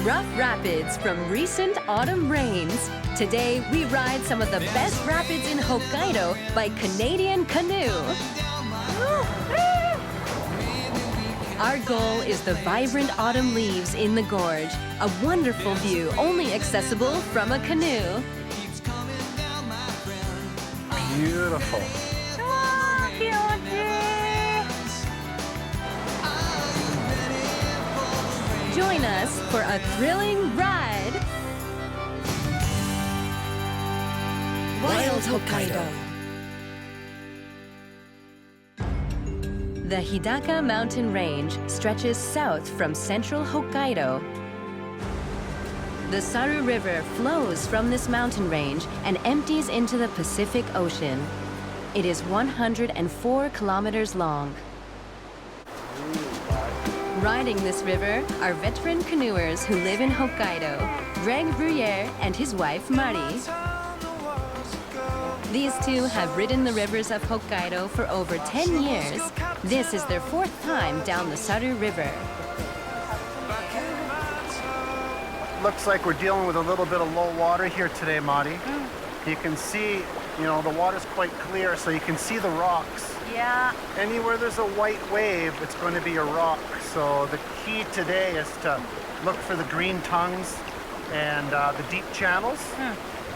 Rough rapids from recent autumn rains. Today, we ride some of the best rapids in Hokkaido by Canadian Canoe. Our goal is the vibrant autumn leaves in the gorge, a wonderful view only accessible from a canoe. Beautiful. Join us for a thrilling ride. Wild Hokkaido. The Hidaka mountain range stretches south from central Hokkaido. The Saru River flows from this mountain range and empties into the Pacific Ocean. It is 104 kilometers long. Riding this river are veteran canoers who live in Hokkaido, Greg Bruyere and his wife Mari. These two have ridden the rivers of Hokkaido for over 10 years. This is their fourth time down the Saru River. Looks like we're dealing with a little bit of low water here today, Mari. You can see, the water's quite clear, so you can see the rocks. Yeah. Anywhere there's a white wave, it's going to be a rock. So the key today is to look for the green tongues and the deep channels.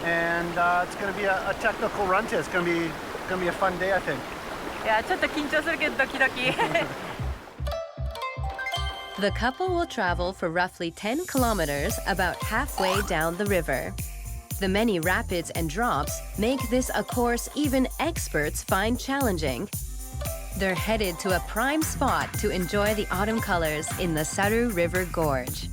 And it's going to be a technical run today. It's going to be a fun day, I think. Yeah, ちょっと緊張するけどドキドキ。The couple will travel for roughly 10 kilometers, about halfway down the river. The many rapids and drops make this a course even experts find challenging. They're headed to a prime spot to enjoy the autumn colors in the Saru River Gorge.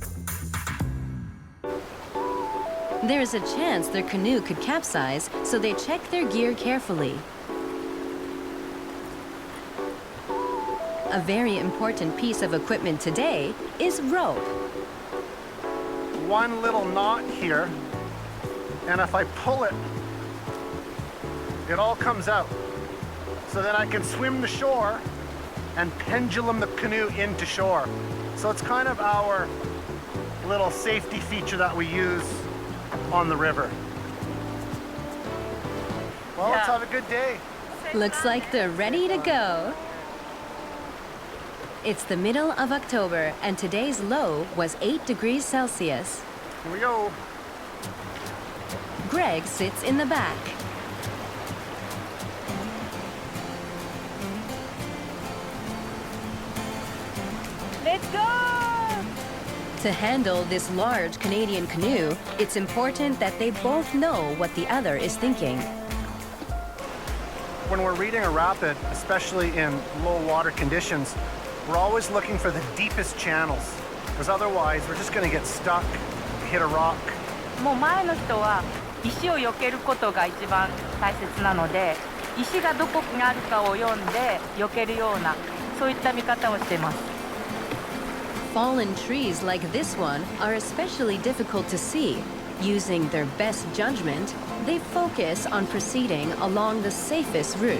There's a chance their canoe could capsize, so they check their gear carefully. A very important piece of equipment today is rope. One little knot here, and if I pull it, it all comes out. So then I can swim the shore and pendulum the canoe into shore. So it's kind of our little safety feature that we use on the river. Well, let's have a good day. Looks like they're ready to go. It's the middle of October, and today's low was 8 degrees Celsius. Here we go. Greg sits in the back. Let's go! To handle this large Canadian canoe, it's important that they both know what the other is thinking. When we're reading a rapid, especially in low water conditions, we're always looking for the deepest channels, because otherwise we're just going to get stuck, hit a rock. もう前の人は石を避けることが一番大切なので、石がどこにあるかを読んで避けるような、そういった見方をしています。Fallen trees like this one are especially difficult to see. Using their best judgment, they focus on proceeding along the safest route.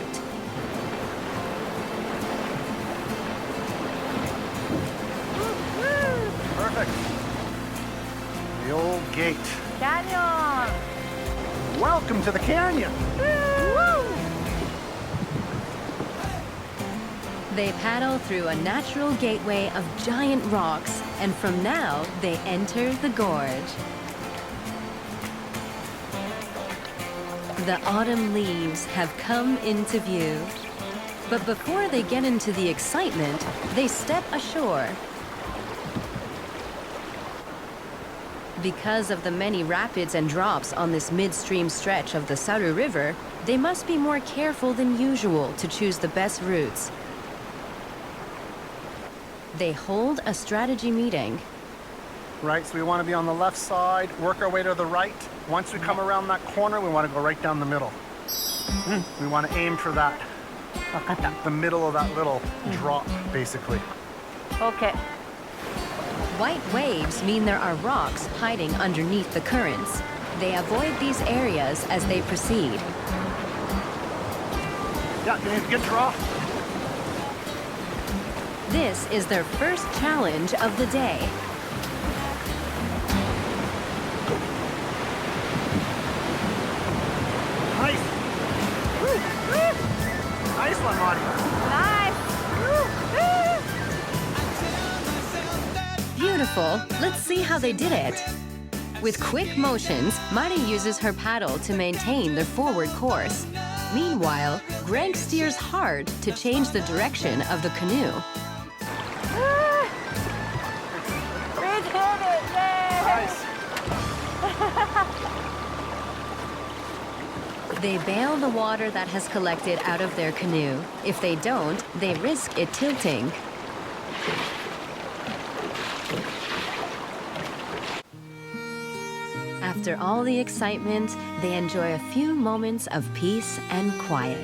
Perfect. The old gate. キャニオン Welcome to the canyon. They paddle through a natural gateway of giant rocks, and from now they enter the gorge. The autumn leaves have come into view. But before they get into the excitement, they step ashore. Because of the many rapids and drops on this midstream stretch of the Saru River, they must be more careful than usual to choose the best routes. They hold a strategy meeting. Right, so we want to be on the left side, work our way to the right. Once we come around that corner, we want to go right down the middle. We want to aim for that, 分かった the middle of that little drop, basically. OK White waves mean there are rocks hiding underneath the currents. They avoid these areas as they proceed. Yeah, good draw. This is their first challenge of the day. beautiful. Let's see how they did it. With quick motions, Mari uses her paddle to maintain the forward course. Meanwhile, Greg steers hard to change the direction of the canoe. We did it! Yay! Nice. They bail the water that has collected out of their canoe. If they don't, they risk it tilting. After all the excitement, they enjoy a few moments of peace and quiet.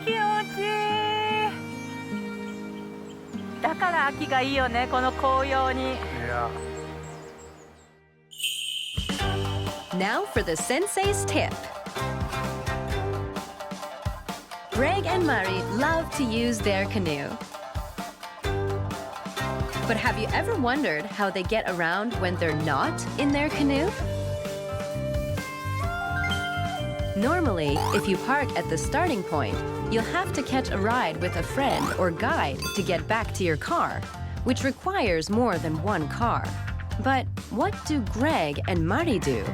気持ちいい。だから秋がいいよね、この紅葉に。Yeah. Now for the sensei's tip. Greg and Mari love to use their canoe. But have you ever wondered how they get around when they're not in their canoe? Normally, if you park at the starting point, you'll have to catch a ride with a friend or guide to get back to your car, which requires more than one car. But what do Greg and Mari do?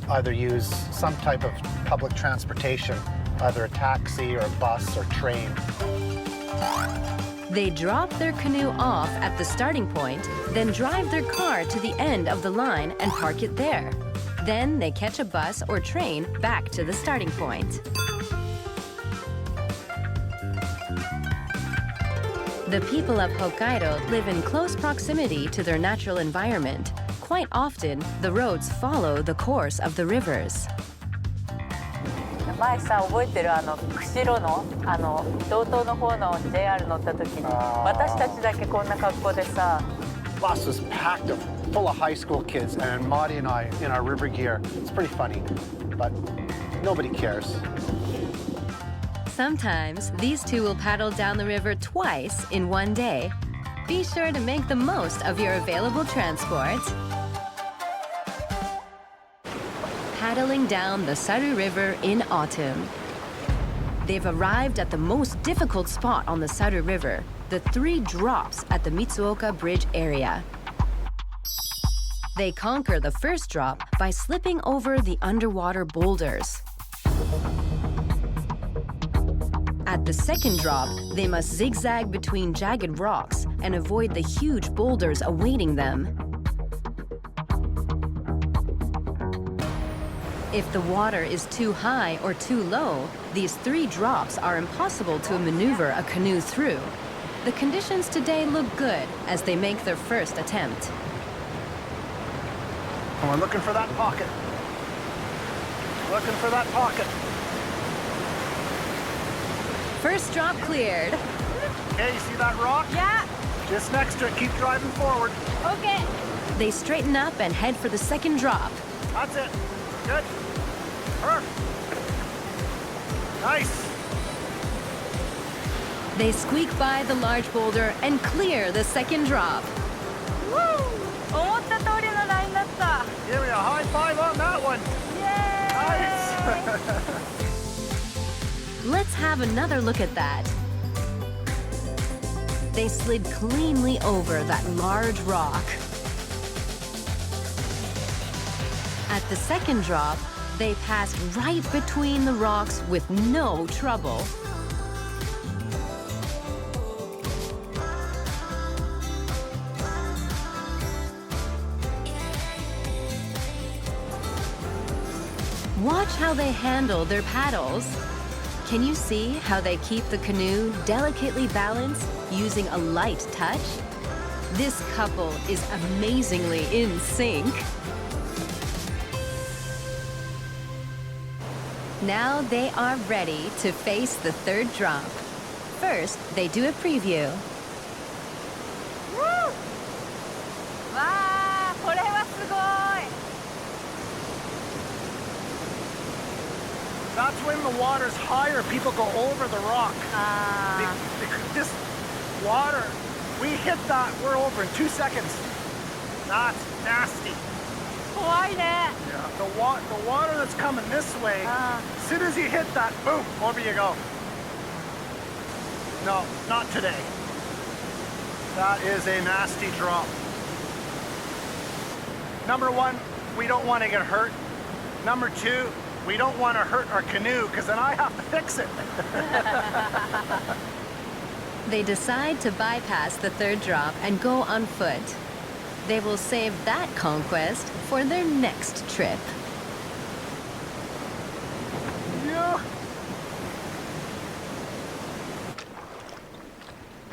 Either use some type of public transportation, either a taxi or a bus or train. They drop their canoe off at the starting point, then drive their car to the end of the line and park it there. Then they catch a bus or train back to the starting point. The people of Hokkaido live in close proximity to their natural environment. Quite often, the roads follow the course of the rivers. 前さ、覚えてる釧路の道東の方の JR 乗った時に私たちだけこんな格好でさ。 Bus was packed full of high school kids, and Maudie and I in our river gear. It's pretty funny, but nobody cares. Sometimes these two will paddle down the river twice in one day. Be sure to make the most of your available transport. Paddling down the Saru River in autumn. They've arrived at the most difficult spot on the Saru River, the 3 drops at the Mitsuoka Bridge area. They conquer the first drop by slipping over the underwater boulders. At the second drop, they must zigzag between jagged rocks and avoid the huge boulders awaiting them. If the water is too high or too low, these 3 drops are impossible to maneuver a canoe through. The conditions today look good as they make their first attempt. And we're looking for that pocket. Looking for that pocket. First drop cleared. Okay, you see that rock? Yeah. Just next to it, keep driving forward. Okay. They straighten up and head for the second drop. That's it. Good. Perfect. Nice. They squeak by the large boulder and clear the second drop. Woo! 思った通りのラインだった。 Give me a high five on that one. Yay! Nice. Let's have another look at that. They slid cleanly over that large rock. At the second drop, they passed right between the rocks with no trouble. Watch how they handle their paddles. Can you see how they keep the canoe delicately balanced using a light touch? This couple is amazingly in sync. Now they are ready to face the third drop. First, they do a preview. Woo! わあ、これはすごい。 That's when the water's higher. People go over the rock. This water, we hit that, we're over in 2 seconds. That's nasty. 怖いね。 Yeah. The water that's coming this way, as soon as you hit that, boom, over you go. No, not today. That is a nasty drop. Number one, we don't want to get hurt. Number two, we don't want to hurt our canoe because then I have to fix it. They decide to bypass the third drop and go on foot. They will save that conquest for their next trip. Yeah.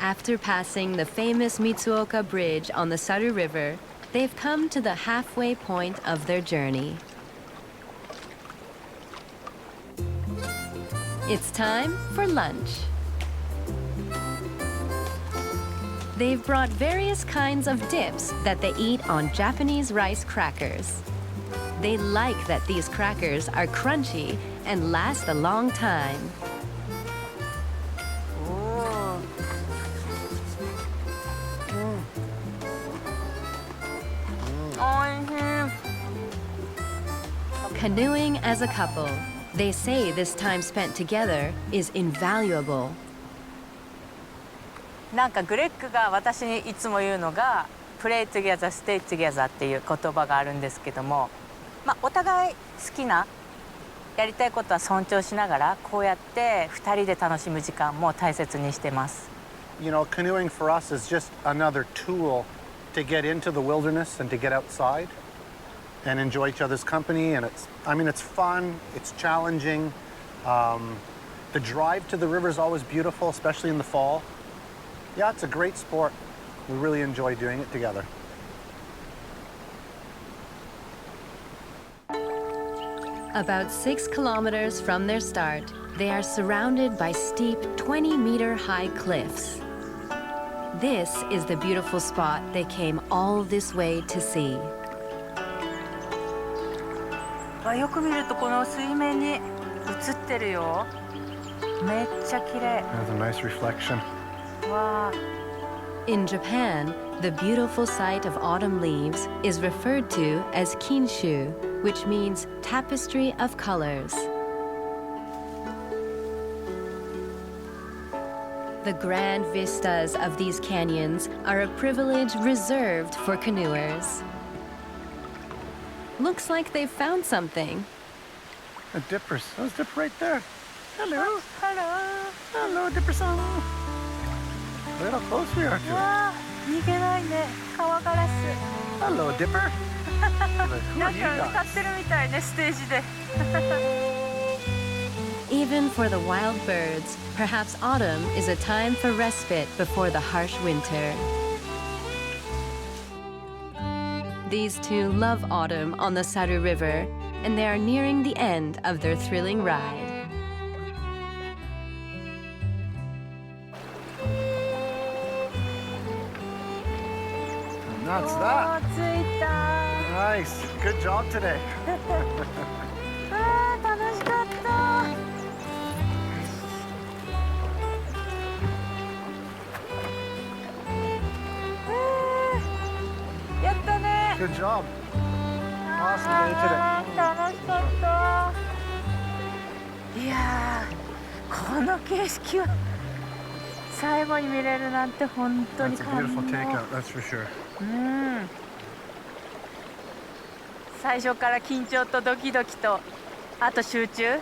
After passing the famous Mitsuoka Bridge on the Saru River, they've come to the halfway point of their journey. It's time for lunch. They've brought various kinds of dips that they eat on Japanese rice crackers. They like that these crackers are crunchy and last a long time. Canoeing as a couple, they say this time spent together is invaluable. なんかグレッグが私にいつも言うのが「Play together, stay together」っていう言葉があるんですけども、お互い好きなやりたいことは尊重しながらこうやって2人で楽しむ時間も大切にしてます。You know, canoeing for us is just another tool to get into the wilderness and to get outside and enjoy each other's company. And it's fun, it's challenging. The drive to the river is always beautiful, especially in the fall. Yeah, it's a great sport. We really enjoy doing it together. About 6 kilometers from their start, they are surrounded by steep 20-meter-high cliffs. This is the beautiful spot they came all this way to see. よく見るとこの水面に映ってるよ。めっちゃ綺麗。There's a nice reflection. Wow. In Japan, the beautiful sight of autumn leaves is referred to as kinshu, which means tapestry of colors. The grand vistas of these canyons are a privilege reserved for canoers. Looks like they've found something. A dipper. There's a dipper right there. Hello. Hello. Hello, dipper-san. Look how close we are to it. わあ、逃げないね。川ガラス。Hello, dipper. なんか歌ってるみたいね、ステージで。Even for the wild birds, perhaps autumn is a time for respite before the harsh winter. These two love autumn on the Saru River, and they are nearing the end of their thrilling ride. And that's that. 着いた。Nice. Good job today. あー、楽しかった。やったね。Good job. Awesome day today. 楽しかった。いやー、この景色は最後に見れるなんて本当に That's a 感 beautiful 動。 takeout, that's for sure. 最初から緊張とドキドキとあと集中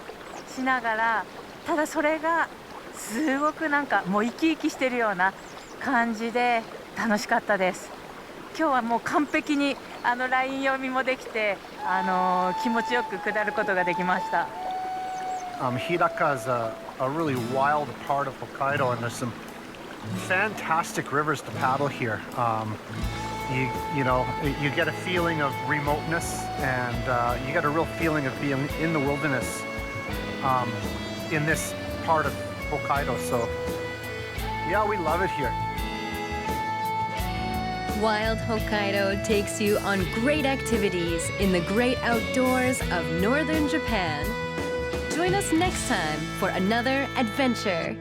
しながら、ただそれがすごくなんかもう生き生きしてるような感じで楽しかったです。今日はもう完璧にライン読みもできて、気持ちよく下ることができました。Hiraka is a really wild part of Hokkaido, and there's some fantastic rivers to paddle here. You know, you get a feeling of remoteness, and you get a real feeling of being in the wilderness in this part of Hokkaido. So, yeah, we love it here. Wild Hokkaido takes you on great activities in the great outdoors of northern Japan. Join us next time for another adventure.